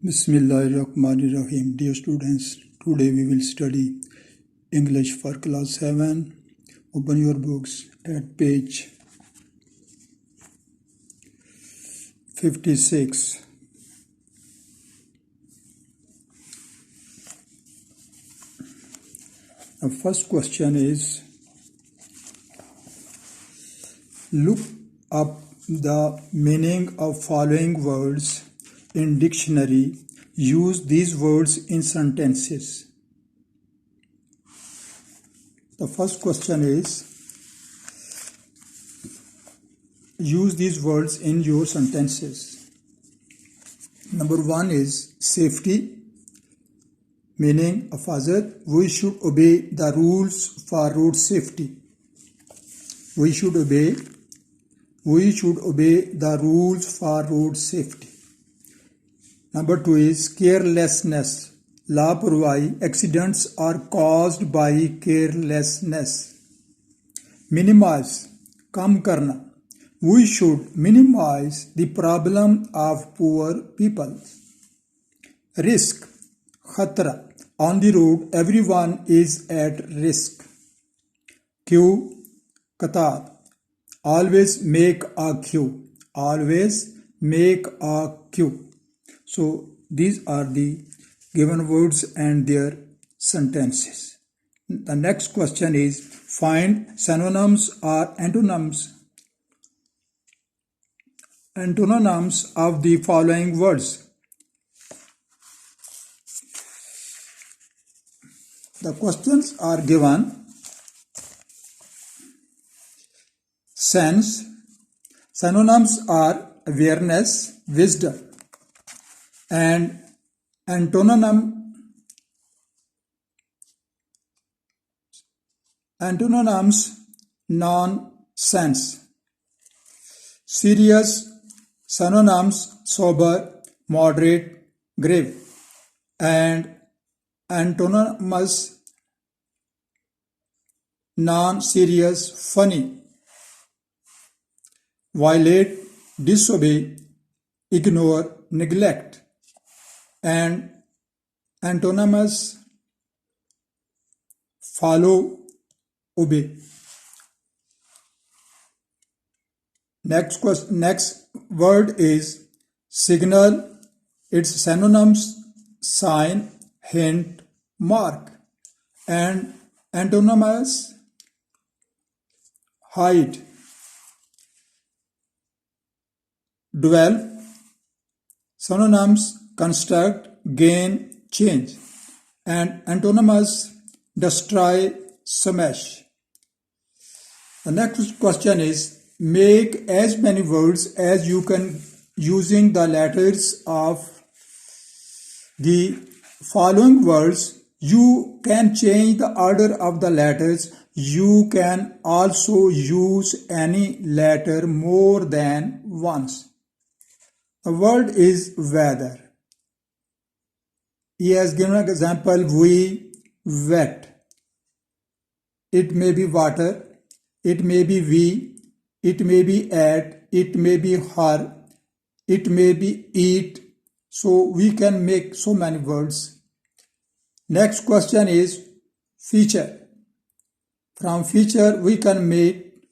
Bismillahirrahmanirrahim. Dear students, today we will study English for class 7. Open your books at page 56. The first question is, look up the meaning of following words in dictionary. Use these words in sentences. The first question is, use these words in your sentences. Number 1 is safety, meaning Afazat, we should obey the rules for road safety. We should obey the rules for road safety. Number 2 is carelessness, लापरवाही, accidents are caused by carelessness. Minimize, कम करना, we should minimize the problem of poor people. Risk, खतरा, on the road everyone is at risk. Queue, कतार, always make a queue. Always make a queue. So these are the given words and their sentences. The next question is, find synonyms or antonyms of the following words. The questions are given. Sense. Synonyms are awareness, wisdom, and antonyms nonsense. Serious. Synonyms sober, moderate, grave, and antonyms non-serious, funny. Violate, disobey, ignore, neglect, and antonyms follow, obey. Next word is signal. Its synonyms sign, hint, mark, and antonyms hide. Dwell. Synonyms construct, gain, change, and antonyms destroy, smash. The next question is, make as many words as you can using the letters of the following words. You can change the order of the letters. You can also use any letter more than once. The word is weather. He has given an example, we, wet. It may be water, it may be we, it may be at, it may be her, it may be eat. So we can make so many words. Next question is feature. From feature we can make,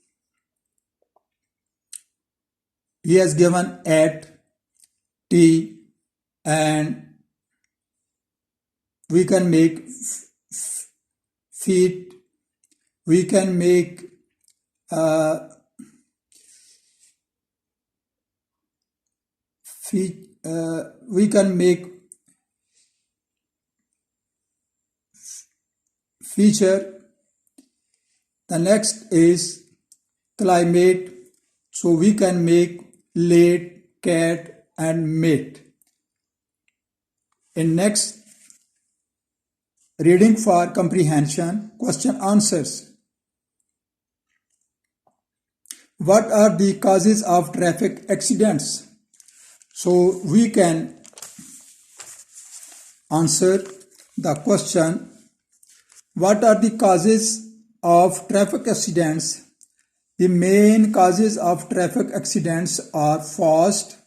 he has given at, T, and we can make feet, we can make we can make feature. The next is climate, so we can make late, cat, and mate. In next, reading for comprehension, question answers. What are the causes of traffic accidents? So we can answer the question, what are the causes of traffic accidents? The main causes of traffic accidents are fast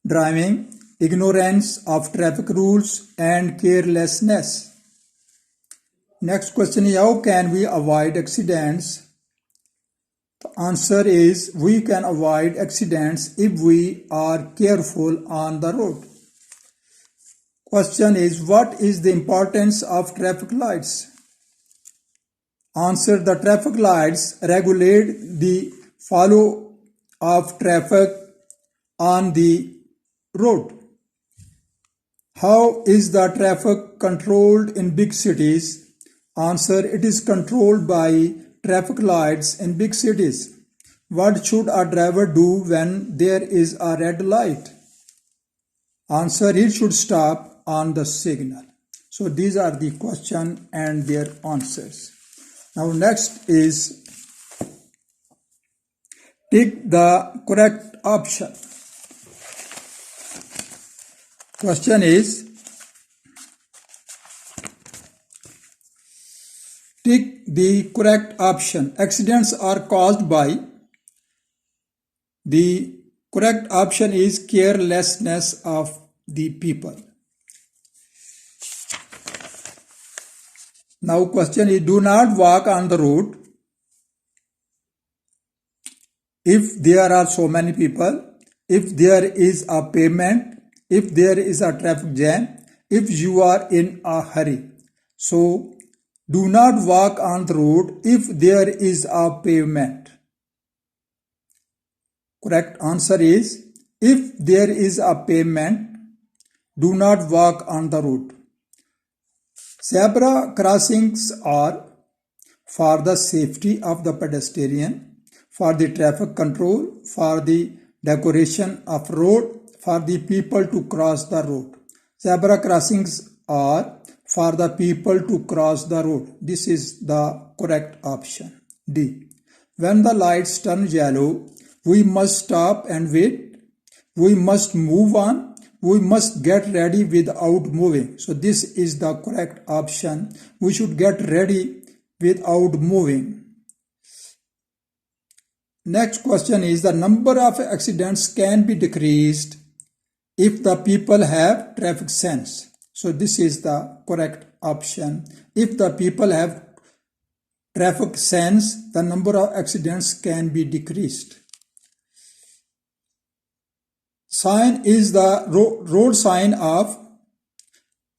driving, ignorance of traffic rules, and carelessness. Next question is, how can we avoid accidents? The answer is, we can avoid accidents if we are careful on the road. Question is, what is the importance of traffic lights? Answer, the traffic lights regulate the flow of traffic on the road. How is the traffic controlled in big cities? Answer, it is controlled by traffic lights in big cities. What should a driver do when there is a red light? Answer, he should stop on the signal. So these are the question and their answers. Now next is tick the correct option. Question is, tick the correct option. Accidents are caused by. The correct option is carelessness of the people. Now question is, do not walk on the road if there are so many people, if there is a pavement, if there is a traffic jam, if you are in a hurry. So do not walk on the road if there is a pavement. Correct answer is, if there is a pavement, do not walk on the road. Zebra crossings are for the safety of the pedestrian, for the traffic control, for the decoration of road, for the people to cross the road. Zebra crossings are for the people to cross the road. This is the correct option. D. When the lights turn yellow, we must stop and wait. We must move on. We must get ready without moving. So this is the correct option. We should get ready without moving. Next question is, the number of accidents can be decreased if the people have traffic sense. So this is the correct option. If the people have traffic sense, the number of accidents can be decreased. Sign is the road sign of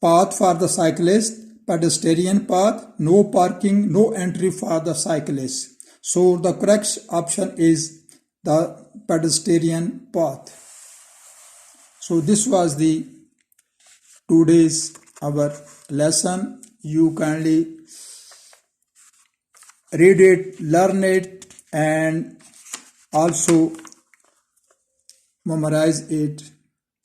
path for the cyclist, pedestrian path, no parking, no entry for the cyclist. So the correct option is the pedestrian path. So this was the today's our lesson. You kindly read it, learn it, and also memorize it.